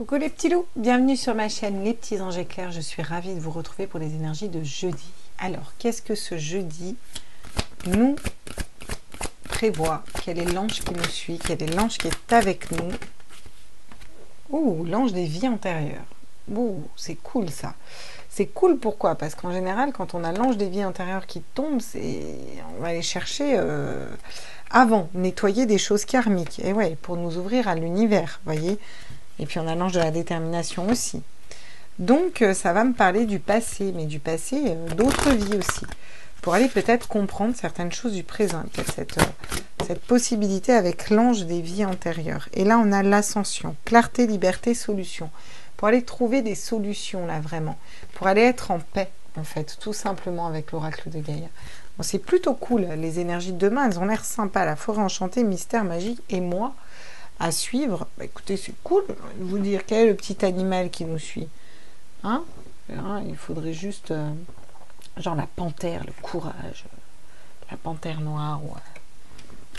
Coucou les petits loups, bienvenue sur ma chaîne Les Petits Anges Éclairs. Je suis ravie de vous retrouver pour les énergies de jeudi. Alors, qu'est-ce que ce jeudi nous prévoit? Quel est l'ange qui nous suit? Quel est l'ange qui est avec nous? Ouh, l'ange des vies antérieures. Ouh, c'est cool ça. C'est cool pourquoi? Parce qu'en général, quand on a l'ange des vies antérieures qui tombe, on va aller chercher avant, nettoyer des choses karmiques. Et ouais, pour nous ouvrir à l'univers, voyez. Et puis on a l'ange de la détermination aussi. Donc ça va me parler du passé, mais du passé d'autres vies aussi. Pour aller peut-être comprendre certaines choses du présent. Peut-être cette possibilité avec l'ange des vies antérieures. Et là on a l'ascension, clarté, liberté, solution. Pour aller trouver des solutions là vraiment. Pour aller être en paix en fait, tout simplement avec l'oracle de Gaïa. Bon, c'est plutôt cool, les énergies de demain, elles ont l'air sympas. La forêt enchantée, mystère, magie et moi. À suivre, bah, écoutez, c'est cool de vous dire quel est le petit animal qui nous suit. Hein, il faudrait juste, genre la panthère, le courage, la panthère noire, ou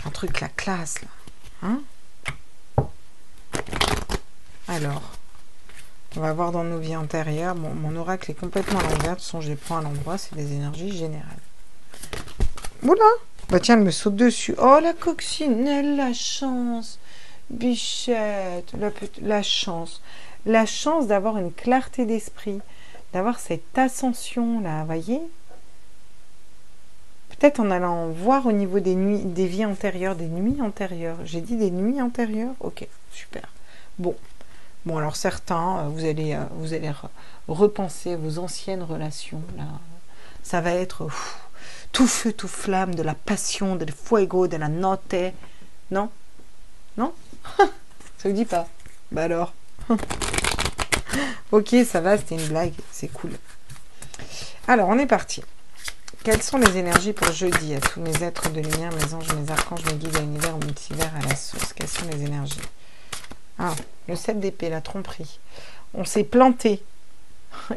un truc, la classe, là. Hein, alors, on va voir dans nos vies antérieures. Bon, mon oracle est complètement à l'envers, de toute façon, je les prends à l'endroit, c'est des énergies générales. Oula, bah tiens, elle me saute dessus. Oh, la coccinelle, la chance. Bichette, la chance d'avoir une clarté d'esprit, d'avoir cette ascension là, voyez, peut-être en allant voir au niveau des nuits, des vies antérieures, des nuits antérieures. J'ai dit des nuits antérieures, ok, super. Bon, alors certains, vous allez repenser vos anciennes relations là. Ça va être tout feu, tout flamme, de la passion, de fuego, de la notte, non? Ça vous dit pas? Bah alors. Ok, ça va, c'était une blague, c'est cool. Alors, on est parti. Quelles sont les énergies pour jeudi à tous mes êtres de lumière, mes anges, mes archanges, mes guides à l'univers, au multivers, à la source? Quelles sont les énergies? Ah, le 7 d'épée, la tromperie. On s'est planté.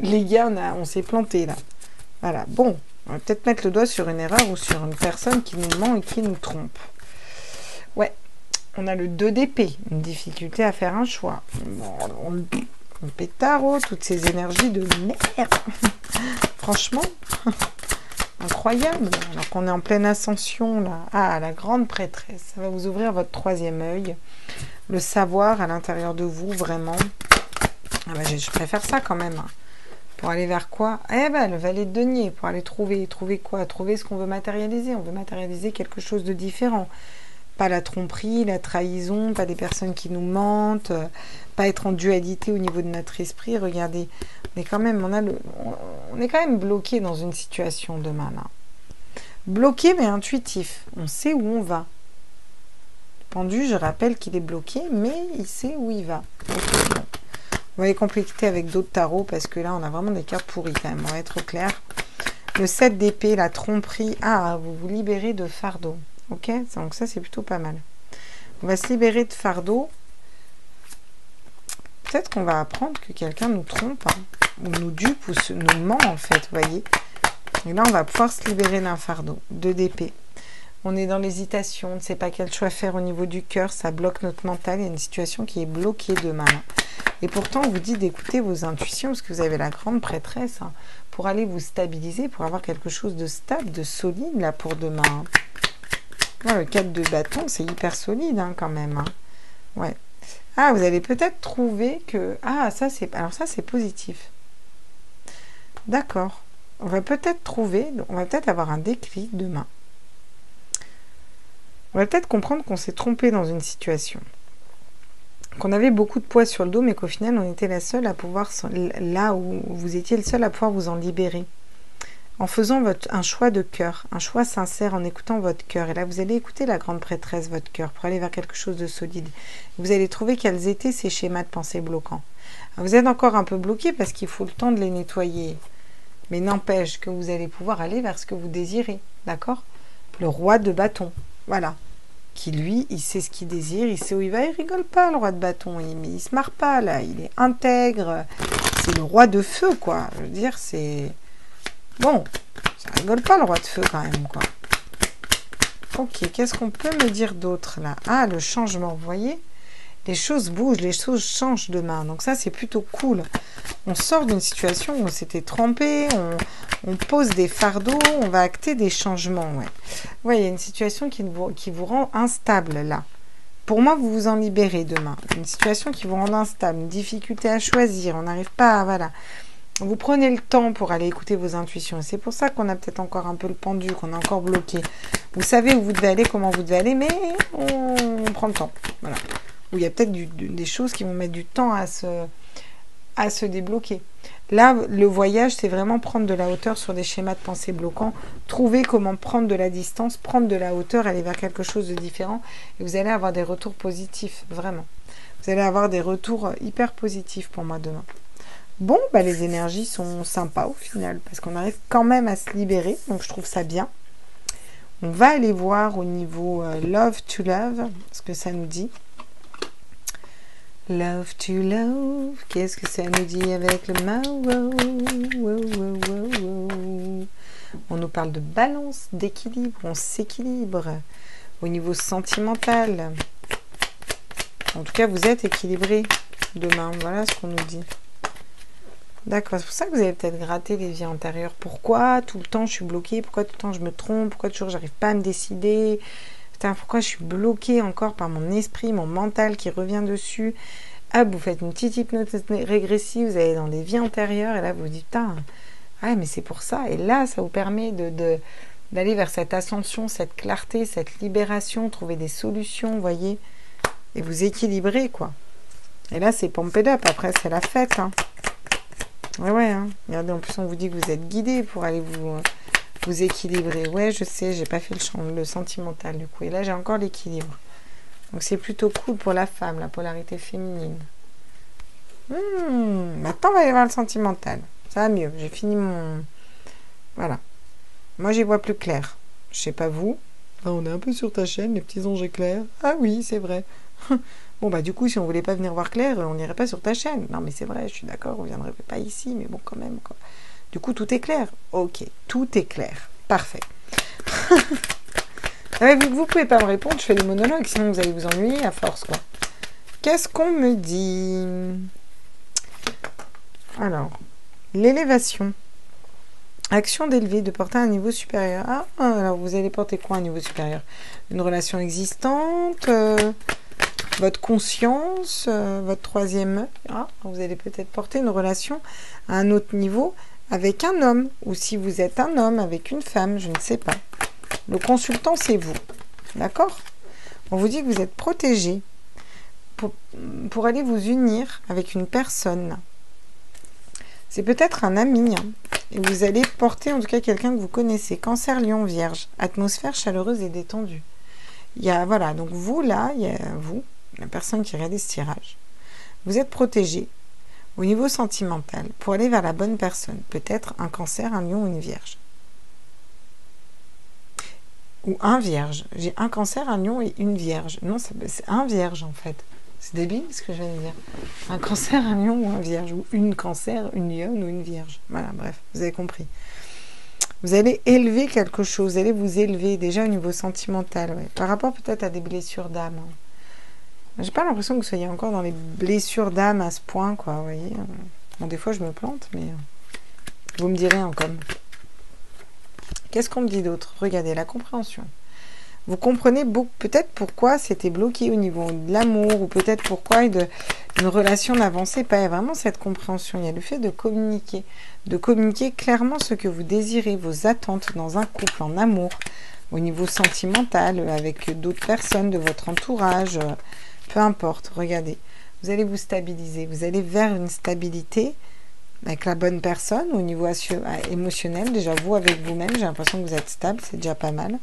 Les gars, on s'est planté là. Voilà, bon, on va peut-être mettre le doigt sur une erreur ou sur une personne qui nous ment et qui nous trompe. Ouais. On a le 2 d'épée, une difficulté à faire un choix. On pétard, toutes ces énergies de merde. Franchement, incroyable. Alors qu'on est en pleine ascension, là. Ah, la grande prêtresse. Ça va vous ouvrir votre troisième œil. Le savoir à l'intérieur de vous, vraiment. Ah bah, je préfère ça quand même. Pour aller vers quoi? Eh ben, le valet de denier. Pour aller trouver quoi? Trouver ce qu'on veut matérialiser. On veut matérialiser quelque chose de différent. Pas la tromperie, la trahison, pas des personnes qui nous mentent, pas être en dualité au niveau de notre esprit. Regardez, on est quand même bloqué dans une situation demain là. Bloqué mais intuitif. On sait où on va. Pendu, je rappelle qu'il est bloqué, mais il sait où il va. Okay, bon. On va les compléter avec d'autres tarots parce que là, on a vraiment des cartes pourries quand même. On va être clair. Le 7 d'épée, la tromperie. Ah, vous vous libérez de fardeau. Ok, donc ça c'est plutôt pas mal. On va se libérer de fardeau. Peut-être qu'on va apprendre que quelqu'un nous trompe, hein, ou nous dupe, ou nous ment en fait, vous voyez. Et là on va pouvoir se libérer d'un fardeau. 2 d'épée. On est dans l'hésitation, on ne sait pas quel choix faire au niveau du cœur, ça bloque notre mental, il y a une situation qui est bloquée demain. Et pourtant on vous dit d'écouter vos intuitions, parce que vous avez la grande prêtresse, hein, pour aller vous stabiliser, pour avoir quelque chose de stable, de solide là pour demain. Hein. Non, le 4 de bâton, c'est hyper solide hein, quand même. Hein. Ouais. Ah, vous allez peut-être trouver que... Ah, ça c'est... Alors ça, c'est positif. D'accord. On va peut-être trouver... On va peut-être avoir un déclic demain. On va peut-être comprendre qu'on s'est trompé dans une situation. Qu'on avait beaucoup de poids sur le dos, mais qu'au final, on était la seule à pouvoir... Là où vous étiez le seul à pouvoir vous en libérer. En faisant un choix de cœur, un choix sincère, en écoutant votre cœur. Et là, vous allez écouter la grande prêtresse, votre cœur, pour aller vers quelque chose de solide. Vous allez trouver quels étaient ces schémas de pensée bloquants. Alors, vous êtes encore un peu bloqué parce qu'il faut le temps de les nettoyer. Mais n'empêche que vous allez pouvoir aller vers ce que vous désirez. D'accord? Le roi de bâton. Voilà. Qui, lui, il sait ce qu'il désire, il sait où il va. Il rigole pas, le roi de bâton. Il se marre pas, là. Il est intègre. C'est le roi de feu, quoi. Je veux dire, c'est... Bon, ça rigole pas le roi de feu quand même, quoi. Ok, qu'est-ce qu'on peut me dire d'autre là? Ah, le changement, vous voyez? les choses bougent, les choses changent demain. Donc ça, c'est plutôt cool. On sort d'une situation où on s'était trempé, on pose des fardeaux, on va acter des changements. Ouais, ouais, il y a une situation qui vous rend instable là. Pour moi, vous vous en libérez demain. Une situation qui vous rend instable, une difficulté à choisir, on n'arrive pas à... Voilà. Vous prenez le temps pour aller écouter vos intuitions. C'est pour ça qu'on a peut-être encore un peu le pendu, qu'on est encore bloqué. Vous savez où vous devez aller, comment vous devez aller, mais on prend le temps. Voilà. Ou il y a peut-être des choses qui vont mettre du temps à se débloquer. Là, le voyage, c'est vraiment prendre de la hauteur sur des schémas de pensée bloquants, trouver comment prendre de la distance, prendre de la hauteur, aller vers quelque chose de différent, et vous allez avoir des retours positifs, vraiment. Vous allez avoir des retours hyper positifs pour moi demain. Bon, bah, les énergies sont sympas au final, parce qu'on arrive quand même à se libérer, donc je trouve ça bien. On va aller voir au niveau Love to Love, ce que ça nous dit. Love to love, qu'est-ce que ça nous dit avec le mot? On nous parle de balance, d'équilibre, on s'équilibre. Au niveau sentimental, en tout cas, vous êtes équilibré demain, voilà ce qu'on nous dit. D'accord, c'est pour ça que vous avez peut-être gratté les vies antérieures. Pourquoi tout le temps je suis bloquée? Pourquoi tout le temps je me trompe? Pourquoi toujours j'arrive pas à me décider? Putain, pourquoi je suis bloquée encore par mon esprit, mon mental qui revient dessus? Ah, vous faites une petite hypnose régressive, vous allez dans les vies antérieures et là vous vous dites, putain, ouais, mais c'est pour ça. Et là, ça vous permet d'aller vers cette ascension, cette clarté, cette libération, trouver des solutions, vous voyez, et vous équilibrer, quoi. Et là, c'est pumped up, après c'est la fête, hein. Ouais, hein. Regardez, en plus on vous dit que vous êtes guidé pour aller vous équilibrer. Ouais, je sais, j'ai pas fait le sentimental du coup. Et là, j'ai encore l'équilibre. Donc c'est plutôt cool pour la femme, la polarité féminine. Maintenant, on va aller voir le sentimental. Ça va mieux. J'ai fini mon... Voilà. Moi, j'y vois plus clair. Je sais pas vous. Ah, on est un peu sur ta chaîne, les petits anges éclairs. Ah oui, c'est vrai. Bon, bah du coup, si on voulait pas venir voir clair, on n'irait pas sur ta chaîne. Non, mais c'est vrai, je suis d'accord, on viendrait pas ici, mais bon, quand même, quoi. Du coup, tout est clair. Ok, tout est clair. Parfait. Vous pouvez pas me répondre, je fais des monologues, sinon vous allez vous ennuyer à force, quoi. Qu'est-ce qu'on me dit? Alors, l'élévation. Action d'élever, de porter à un niveau supérieur. Ah, alors vous allez porter quoi à un niveau supérieur? Une relation existante, votre conscience, votre troisième œil. Ah, vous allez peut-être porter une relation à un autre niveau avec un homme, ou si vous êtes un homme avec une femme, je ne sais pas. Le consultant, c'est vous. D'accord? On vous dit que vous êtes protégé pour aller vous unir avec une personne. C'est peut-être un ami, hein, et vous allez porter en tout cas quelqu'un que vous connaissez. Cancer, Lion, Vierge. Atmosphère chaleureuse et détendue. Il y a, voilà, donc vous là, il y a vous, la personne qui réalise ce tirage. Vous êtes protégé au niveau sentimental pour aller vers la bonne personne. Peut-être un Cancer, un Lion ou une Vierge. Ou un Vierge. J'ai un Cancer, un Lion et une Vierge. Non, c'est un Vierge en fait. C'est débile ce que je viens de dire. Un Cancer, un Lion ou un Vierge. Ou une Cancer, une Lionne ou une Vierge. Voilà, bref, vous avez compris. Vous allez élever quelque chose. Vous allez vous élever déjà au niveau sentimental. Ouais. Par rapport peut-être à des blessures d'âme. Hein. J'ai pas l'impression que vous soyez encore dans les blessures d'âme à ce point, quoi. Vous voyez. Bon, des fois je me plante, mais vous me direz en com. Qu'est-ce qu'on me dit d'autre? Regardez, la compréhension. Vous comprenez peut-être pourquoi c'était bloqué au niveau de l'amour, ou peut-être pourquoi une relation n'avançait pas. Il y a vraiment cette compréhension. Il y a le fait de communiquer clairement ce que vous désirez, vos attentes dans un couple, en amour, au niveau sentimental, avec d'autres personnes de votre entourage, peu importe. Regardez, vous allez vous stabiliser, vous allez vers une stabilité avec la bonne personne au niveau émotionnel. Déjà, vous avec vous-même, j'ai l'impression que vous êtes stable, c'est déjà pas mal.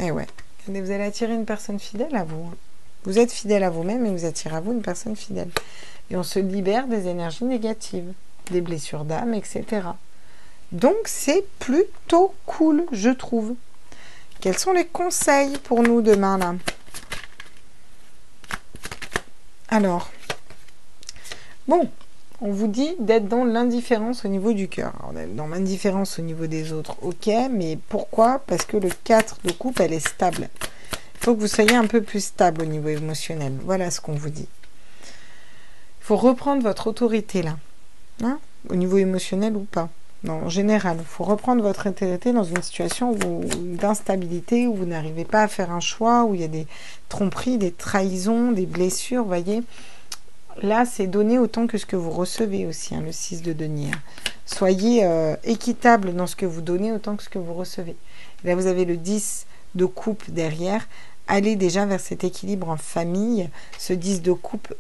Et ouais, vous allez attirer une personne fidèle à vous. Vous êtes fidèle à vous-même et vous attirez à vous une personne fidèle. Et on se libère des énergies négatives, des blessures d'âme, etc. Donc, c'est plutôt cool, je trouve. Quels sont les conseils pour nous demain, là? Alors, bon, on vous dit d'être dans l'indifférence au niveau du cœur. Alors, dans l'indifférence au niveau des autres, ok, mais pourquoi? Parce que le 4 de coupe, elle est stable. Il faut que vous soyez un peu plus stable au niveau émotionnel. Voilà ce qu'on vous dit. Il faut reprendre votre autorité là. Hein, au niveau émotionnel ou pas. Non, en général, il faut reprendre votre autorité dans une situation d'instabilité, où vous n'arrivez pas à faire un choix, où il y a des tromperies, des trahisons, des blessures, vous voyez. Là, c'est donner autant que ce que vous recevez aussi, hein, le 6 de denier. Soyez équitable dans ce que vous donnez autant que ce que vous recevez. Et là, vous avez le 10 de coupe derrière. Allez déjà vers cet équilibre en famille. Ce 10 de coupe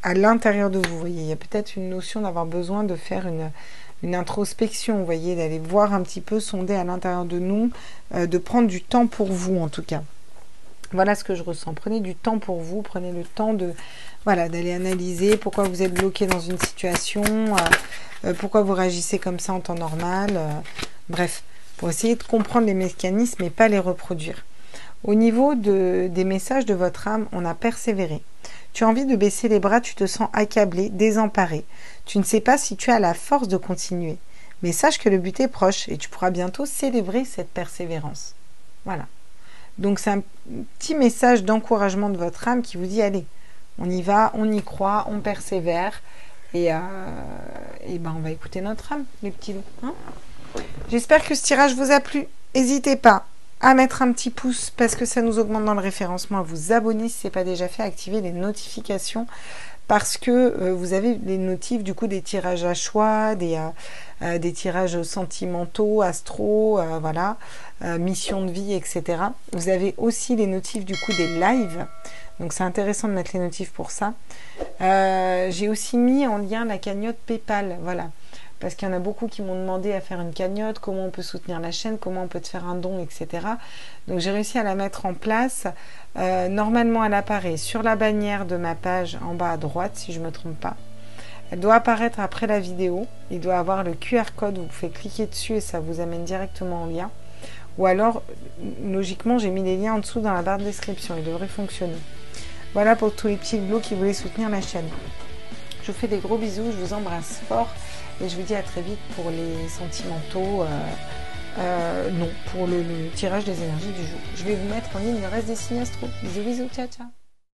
à l'intérieur de vous, vous voyez. Il y a peut-être une notion d'avoir besoin de faire une introspection, vous voyez, d'aller voir un petit peu, sonder à l'intérieur de nous, de prendre du temps pour vous en tout cas. Voilà ce que je ressens. Prenez du temps pour vous, prenez le temps de, voilà, d'aller analyser pourquoi vous êtes bloqué dans une situation, pourquoi vous réagissez comme ça en temps normal, bref, pour essayer de comprendre les mécanismes et pas les reproduire. Au niveau des messages de votre âme, on a persévéré. Tu as envie de baisser les bras, tu te sens accablé, désemparé. Tu ne sais pas si tu as la force de continuer. Mais sache que le but est proche et tu pourras bientôt célébrer cette persévérance. Voilà. Donc c'est un petit message d'encouragement de votre âme qui vous dit, allez, on y va, on y croit, on persévère. Et ben on va écouter notre âme, les petits loups. Hein. J'espère que ce tirage vous a plu. N'hésitez pas à mettre un petit pouce parce que ça nous augmente dans le référencement, à vous abonner si ce n'est pas déjà fait, à activer les notifications parce que vous avez les notifs du coup des tirages à choix, des tirages sentimentaux, astro, voilà, mission de vie, etc. Vous avez aussi les notifs du coup des lives, donc c'est intéressant de mettre les notifs pour ça. J'ai aussi mis en lien la cagnotte PayPal, voilà. Parce qu'il y en a beaucoup qui m'ont demandé à faire une cagnotte, comment on peut soutenir la chaîne, comment on peut te faire un don, etc. Donc j'ai réussi à la mettre en place. Normalement, elle apparaît sur la bannière de ma page en bas à droite, si je ne me trompe pas. Elle doit apparaître après la vidéo. Il doit avoir le QR code, vous pouvez cliquer dessus et ça vous amène directement au lien. Ou alors, logiquement, j'ai mis les liens en dessous dans la barre de description. Il devrait fonctionner. Voilà pour tous les petits bleus qui voulaient soutenir la chaîne. Je vous fais des gros bisous, je vous embrasse fort. Et je vous dis à très vite pour les sentimentaux, non, pour le tirage des énergies du jour. Je vais vous mettre en ligne le reste des signes astro. Bisous, bisous, ciao, ciao.